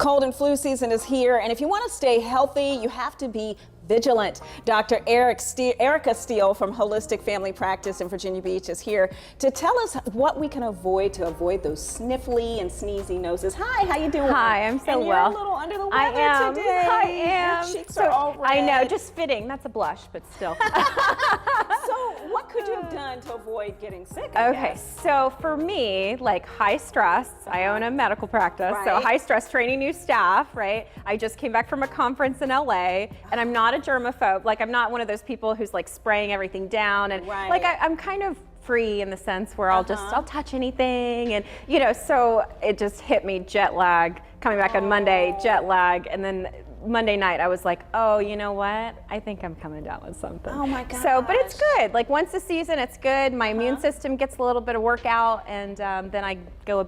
cold and flu season is here, and if you want to stay healthy, you have to be vigilant. Dr. Erica Steele from Holistic Family Practice in Virginia Beach is here to tell us what we can avoid to avoid those sniffly and sneezy noses. Hi, how you doing? Hi, I'm so and well. You're a little under the weather I am. today. I am. Your cheeks are all red. I know, just fitting. That's a blush, but still. So what could you have done to avoid getting sick, I guess? So for me, like high stress, I own a medical practice, so Right. high stress, training new staff, right? I just came back from a conference in LA, and I'm not a germaphobe. Like, I'm not one of those people who's like spraying everything down, and Right. like I'm kind of free in the sense where I'll touch anything, and you know, so it just hit me, jet lag, coming back on Monday, jet lag, and then Monday night I was like, oh, you know what? I think I'm coming down with something. Oh my gosh. So, but it's good. Like once a season, it's good. My immune system gets a little bit of workout, and then I move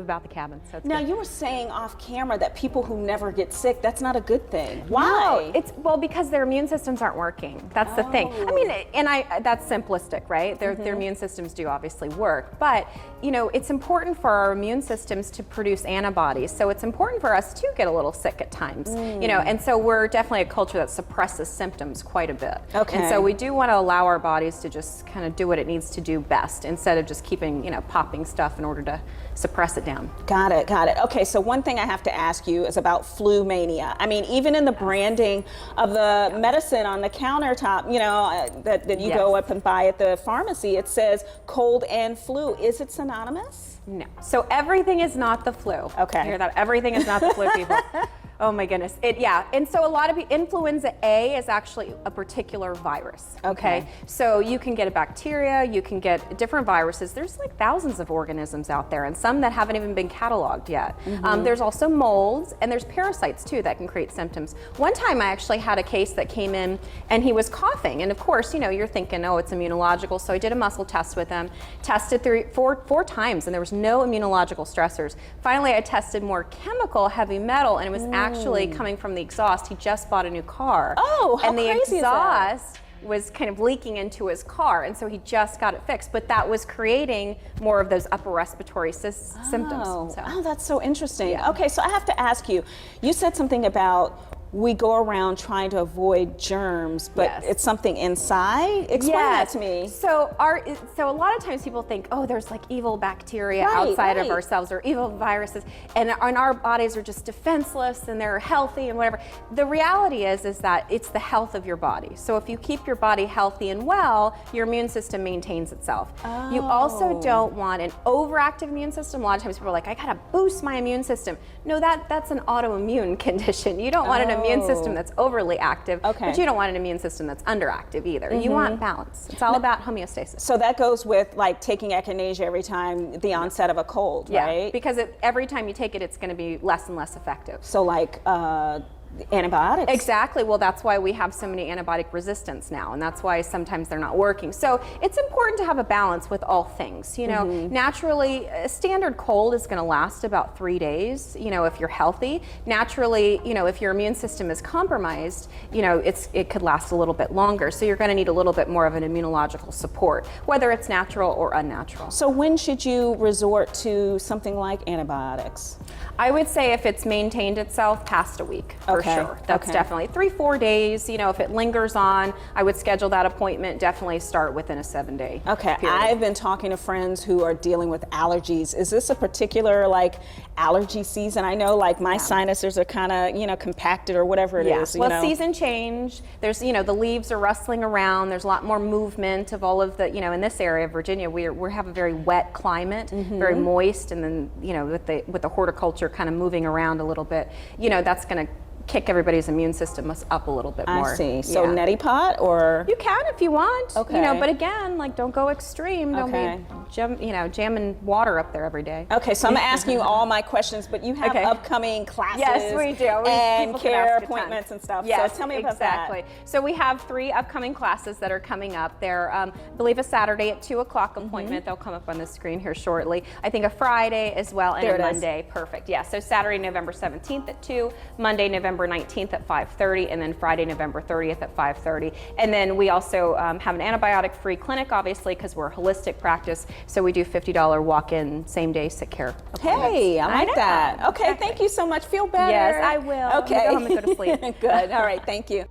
about the cabin. So it's Now good. you were saying off camera that people who never get sick, that's not a good thing. No, Why? well, because their immune systems aren't working. That's the thing. I mean, and that's simplistic, right? Their immune systems do obviously work, but you know, it's important for our immune systems to produce antibodies. So it's important for us to get a little sick at times. You know, and so we're definitely a culture that suppresses symptoms quite a bit. Okay. And so we do want to allow our bodies to just kind of do what it needs to do best, instead of just keeping, you know, popping stuff in order to suppress it down. Got it, got it. Okay, so one thing I have to ask you is about flu mania. I mean, even in the branding of the medicine on the countertop, you know, that you go up and buy at the pharmacy, it says cold and flu. Is it synonymous? No. So everything is not the flu. Okay. You hear that? Everything is not the flu, people. Oh my goodness. And so a lot of influenza A is actually a particular virus. Okay. So you can get a bacteria, you can get different viruses. There's like thousands of organisms out there, and some that haven't even been cataloged yet. There's also molds, and there's parasites too that can create symptoms. One time I actually had a case that came in and he was coughing, and of course, you know, you're thinking, oh, it's immunological. So I did a muscle test with him, tested four times, and there was no immunological stressors. Finally, I tested more chemical, heavy metal, and it was actually coming from the exhaust. He just bought a new car. Oh, how and the crazy is that? exhaust was kind of leaking into his car, and so he just got it fixed. But that was creating more of those upper respiratory symptoms. So. Oh, that's so interesting. Yeah. Okay, so I have to ask you, you said something about we go around trying to avoid germs, but Yes. it's something inside? Explain that to me. So a lot of times people think, oh, there's like evil bacteria Right, outside of right. ourselves, or evil viruses, and our bodies are just defenseless and they're healthy and whatever. The reality is that it's the health of your body. So if you keep your body healthy and well, your immune system maintains itself. You also don't want an overactive immune system. A lot of times people are like, I gotta boost my immune system. No, that's an autoimmune condition. You don't want an immune system that's overly active, but you don't want an immune system that's underactive either. You want balance. It's all about homeostasis. So that goes with like taking Echinacea every time the onset of a cold, right? Because every time you take it, it's going to be less and less effective. So like antibiotics. Exactly. Well, that's why we have so many antibiotic resistance now, and that's why sometimes they're not working. So it's important to have a balance with all things. You know, naturally, a standard cold is going to last about 3 days, you know, if you're healthy. Naturally, you know, if your immune system is compromised, you know, it could last a little bit longer. So you're going to need a little bit more of an immunological support, whether it's natural or unnatural. So when should you resort to something like antibiotics? I would say if it's maintained itself past a week, for sure. That's definitely 3-4 days. You know, if it lingers on, I would schedule that appointment. Definitely start within a 7-day. Okay, period. I've been talking to friends who are dealing with allergies. Is this a particular like allergy season? I know like my sinuses are kind of, you know, compacted or whatever it is. Well, you know? season change. There's, you know, the leaves are rustling around. There's a lot more movement of all of the, you know, in this area of Virginia, we have a very wet climate, very moist, and then, you know, with the horticulture kind of moving around a little bit, you know, that's going to kick everybody's immune system up a little bit more. I see. So neti pot or? You can if you want. Okay. You know, but again, like don't go extreme. Don't be jamming water up there every day. Okay, so I'm asking you all my questions, but you have upcoming classes. Yes, we do. And People can care ask a ton. appointments and stuff. Yes, so tell me about that. So we have 3 upcoming classes that are coming up. They're, I believe, a Saturday at 2 o'clock appointment. They'll come up on the screen here shortly. I think a Friday as well, and There a it is. Monday. Perfect. Yeah. So Saturday, November 17th at 2, Monday, November 19th at 5:30, and then Friday, November 30th at 5:30. And then we also have an antibiotic-free clinic, obviously, because we're a holistic practice. So we do $50 walk-in, same-day sick care appointments. Hey, I like know. that. Okay, Exactly. thank you so much. Feel better. Yes, I will. Okay. I'm gonna go home and go to sleep. Good. All right, thank you.